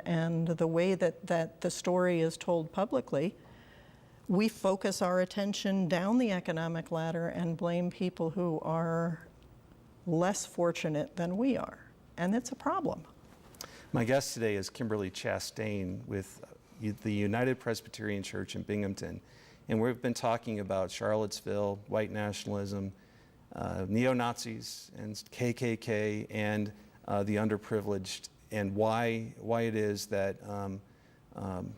and the way that the story is told publicly, we focus our attention down the economic ladder and blame people who are less fortunate than we are. And it's a problem. My guest today is Kimberly Chastain with the United Presbyterian Church in Binghamton. And we've been talking about Charlottesville, white nationalism, neo-Nazis, and KKK, and the underprivileged, and why it is that,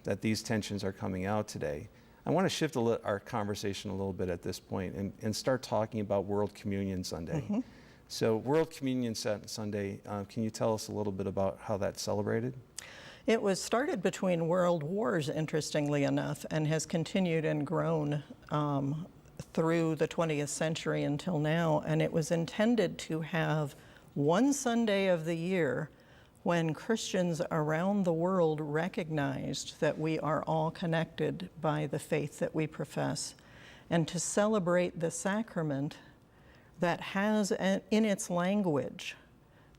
that these tensions are coming out today. I want to shift our conversation a little bit at this point and start talking about World Communion Sunday. Mm-hmm. So World Communion Sunday, can you tell us a little bit about how that's celebrated? It was started between world wars, interestingly enough, and has continued and grown through the 20th century until now. And it was intended to have one Sunday of the year when Christians around the world recognized that we are all connected by the faith that we profess, and to celebrate the sacrament that has in its language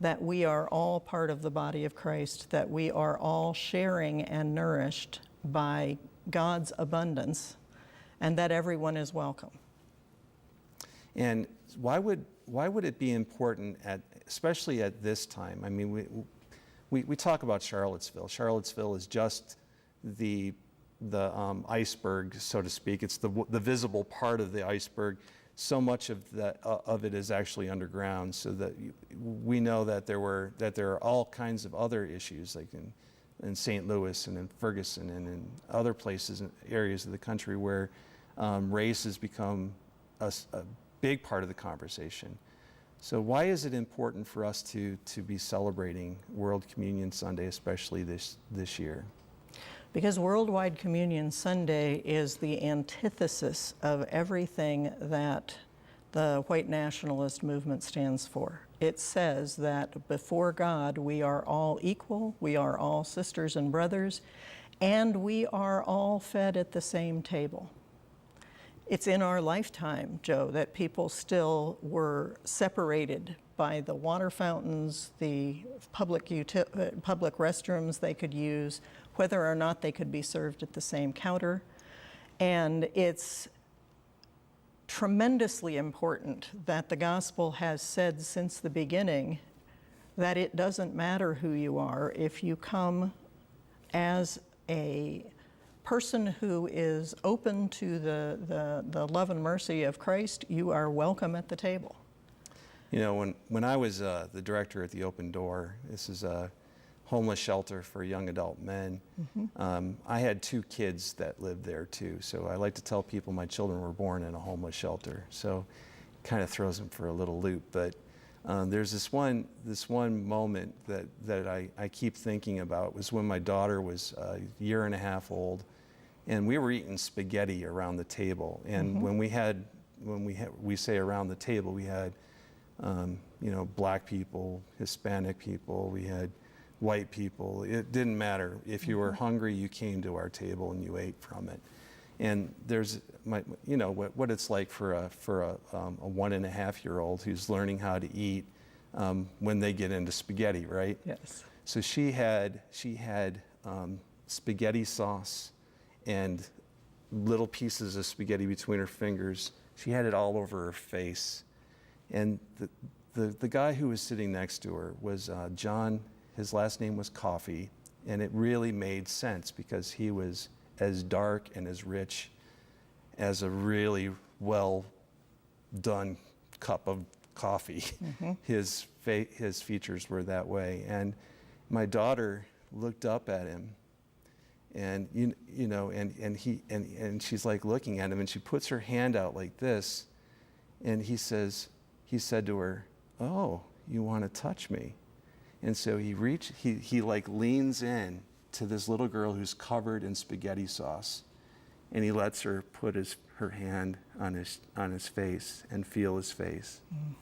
that we are all part of the body of Christ, that we are all sharing and nourished by God's abundance, and that everyone is welcome. And why would it be important, especially at this time? I mean, we talk about Charlottesville. Charlottesville is just the iceberg, so to speak. It's the visible part of the iceberg. So much of it is actually underground, so that we know that there are all kinds of other issues, like in St. Louis and in Ferguson and in other places and areas of the country where race has become a big part of the conversation. So why is it important for us to be celebrating World Communion Sunday, especially this year? Because Worldwide Communion Sunday is the antithesis of everything that the white nationalist movement stands for. It says that before God, we are all equal, we are all sisters and brothers, and we are all fed at the same table. It's in our lifetime, Joe, that people still were separated by the water fountains, the public restrooms they could use, whether or not they could be served at the same counter. And it's tremendously important that the gospel has said since the beginning that it doesn't matter who you are. If you come as a person who is open to the love and mercy of Christ, you are welcome at the table. You know, when I was the director at the Open Door, this is a homeless shelter for young adult men. Mm-hmm. I had 2 kids that lived there too, so I like to tell people my children were born in a homeless shelter, so it kind of throws them for a little loop. But there's this one moment that I keep thinking about. Was when my daughter was a year and a half old, and we were eating spaghetti around the table. And mm-hmm. when we say around the table, we had black people, Hispanic people, we had white people. It didn't matter. If you were hungry, you came to our table and you ate from it. And there's what it's like for a 1.5-year-old who's learning how to eat when they get into spaghetti, right? Yes. So she had spaghetti sauce and little pieces of spaghetti between her fingers. She had it all over her face. And the guy who was sitting next to her was John. His last name was Coffee, and it really made sense because he was as dark and as rich as a really well done cup of coffee. Mm-hmm. His features were that way, and my daughter looked up at him, and and she's like looking at him, and she puts her hand out like this, and he said to her, "Oh, you want to touch me?" And so he like leans in to this little girl who's covered in spaghetti sauce, and he lets her put her hand on his face and feel his face. Mm.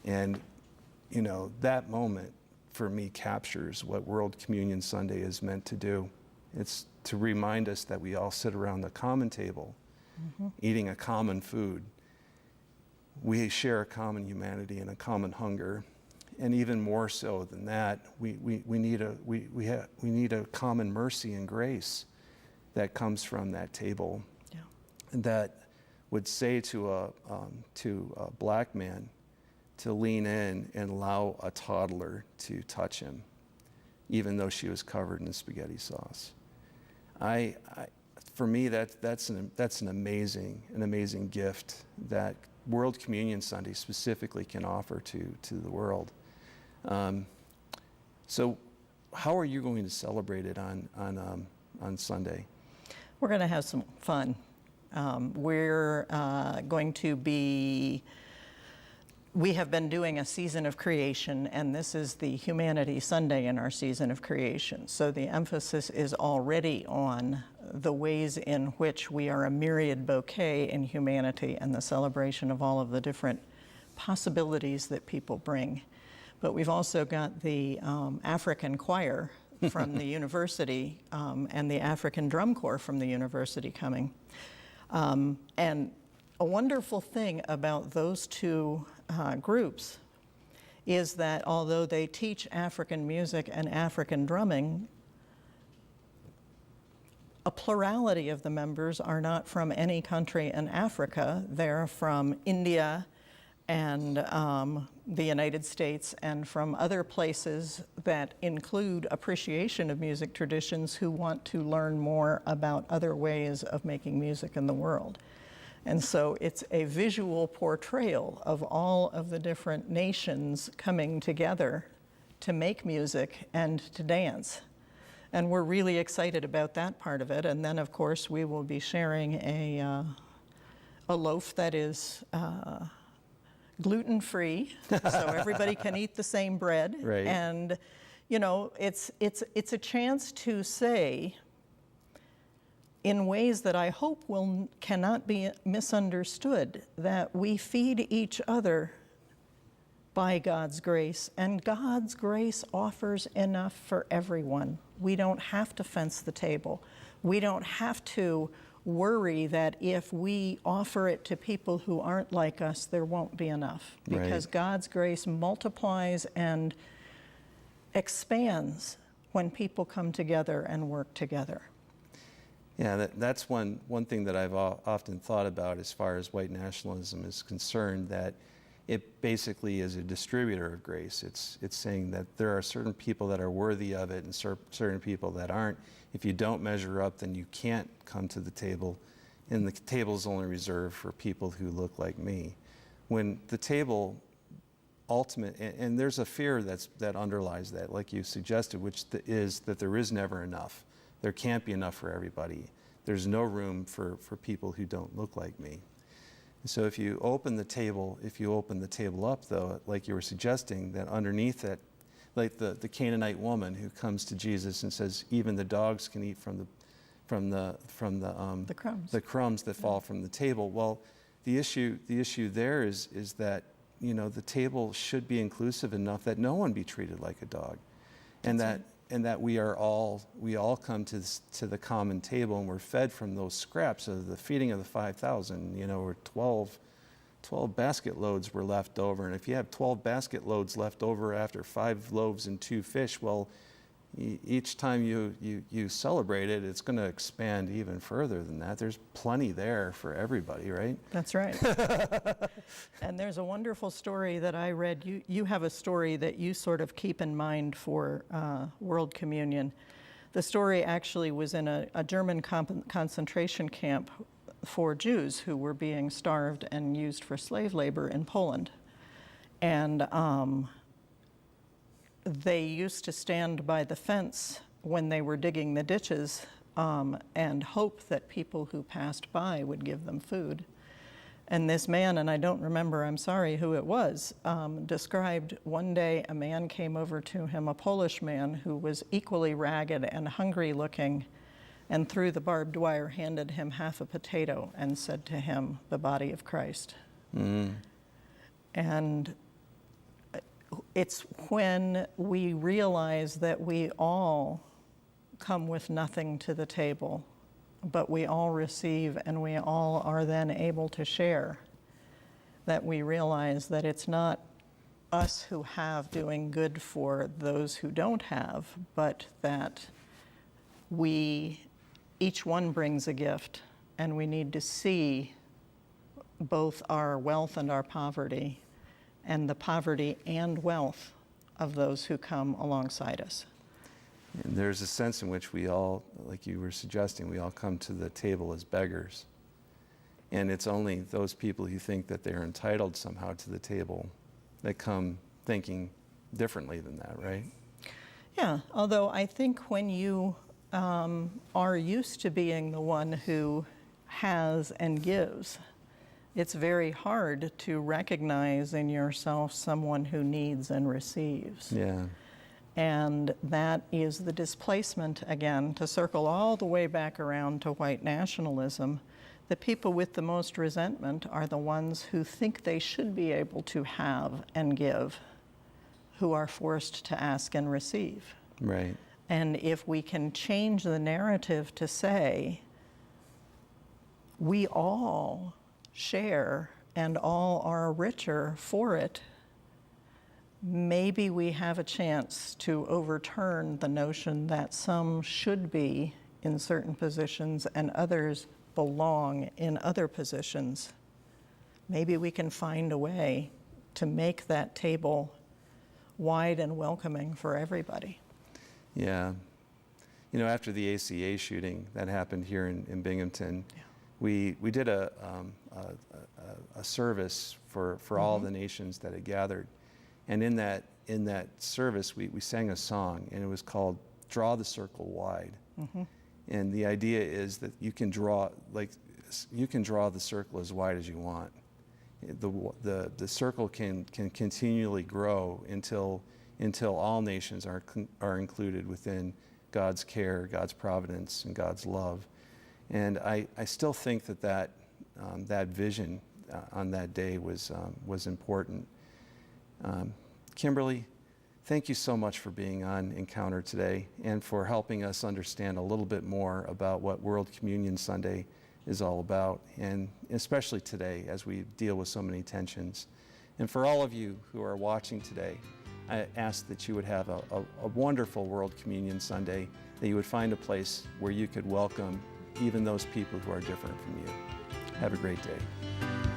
And that moment for me captures what World Communion Sunday is meant to do. It's to remind us that we all sit around the common table, mm-hmm. eating a common food. We share a common humanity and a common hunger. and even more so than that, we need a common mercy and grace that comes from that table, Yeah. that would say to a black man to lean in and allow a toddler to touch him, even though she was covered in spaghetti sauce. For me, that's an amazing gift that World Communion Sunday specifically can offer to the world. So, how are you going to celebrate it on Sunday? We're going to have some fun. We're going to be. We have been doing a season of creation, and this is the Humanity Sunday in our season of creation. So the emphasis is already on the ways in which we are a myriad bouquet in humanity and the celebration of all of the different possibilities that people bring. But we've also got the African choir from the university and the African drum corps from the university coming. And a wonderful thing about those two groups is that although they teach African music and African drumming, a plurality of the members are not from any country in Africa. They're from India and the United States and from other places that include appreciation of music traditions who want to learn more about other ways of making music in the world. And so it's a visual portrayal of all of the different nations coming together to make music and to dance. And we're really excited about that part of it. And then, of course, we will be sharing a loaf that is gluten-free, so everybody can eat the same bread. Right. And, you know, it's a chance to say, in ways that I hope cannot be misunderstood, that we feed each other by God's grace, and God's grace offers enough for everyone. We don't have to fence the table. We don't have to worry that if we offer it to people who aren't like us, there won't be enough. Because Right. God's grace multiplies and expands when people come together and work together. Yeah, that's one thing that I've often thought about as far as white nationalism is concerned, that it basically is a distributor of grace. It's saying that there are certain people that are worthy of it and certain people that aren't. If you don't measure up, then you can't come to the table, and the table is only reserved for people who look like me. When the table and there's a fear that underlies that, like you suggested, which is that there is never enough. There can't be enough for everybody. There's no room for people who don't look like me. So if you open the table up, though, like you were suggesting, that underneath it, like the Canaanite woman who comes to Jesus and says, even the dogs can eat from the crumbs. The crumbs that fall from the table. Well, the issue there is that, you know, the table should be inclusive enough that no one be treated like a dog, and that we all come to the common table and we're fed from those scraps of the feeding of the 5,000. You know, where 12 basket loads were left over, and if you have 12 basket loads left over after 5 loaves and 2 fish, well, each time you celebrate it, it's going to expand even further than that. There's plenty there for everybody, right? That's right. And there's a wonderful story that I read. You have a story that you sort of keep in mind for World Communion. The story actually was in a German concentration camp for Jews who were being starved and used for slave labor in Poland. And they used to stand by the fence when they were digging the ditches and hope that people who passed by would give them food. And this man, and I don't remember, I'm sorry who it was, described one day a man came over to him, a Polish man who was equally ragged and hungry looking, and through the barbed wire handed him half a potato and said to him, "The body of Christ." Mm. And it's when we realize that we all come with nothing to the table, but we all receive and we all are then able to share, that we realize that it's not us who have doing good for those who don't have, but that each one brings a gift, and we need to see both our wealth and our poverty, and the poverty and wealth of those who come alongside us. And there's a sense in which we all, like you were suggesting, we all come to the table as beggars. And it's only those people who think that they're entitled somehow to the table that come thinking differently than that, right? Yeah, although I think when you are used to being the one who has and gives, it's very hard to recognize in yourself someone who needs and receives. Yeah. And that is the displacement, again, to circle all the way back around to white nationalism. The people with the most resentment are the ones who think they should be able to have and give, who are forced to ask and receive. Right. And if we can change the narrative to say, we all share and all are richer for it, maybe we have a chance to overturn the notion that some should be in certain positions and others belong in other positions. Maybe we can find a way to make that table wide and welcoming for everybody. Yeah. You know, after the ACA shooting that happened here in Binghamton, Yeah. we did a service for all the nations that had gathered. And in that service, we sang a song, and it was called Draw the Circle Wide. Mm-hmm. And the idea is that you can draw the circle as wide as you want. The circle can continually grow until all nations are included within God's care, God's providence, and God's love. And I still think that vision on that day was important. Kimberly, thank you so much for being on Encounter today and for helping us understand a little bit more about what World Communion Sunday is all about, and especially today as we deal with so many tensions. And for all of you who are watching today, I ask that you would have a wonderful World Communion Sunday, that you would find a place where you could welcome even those people who are different from you. Have a great day.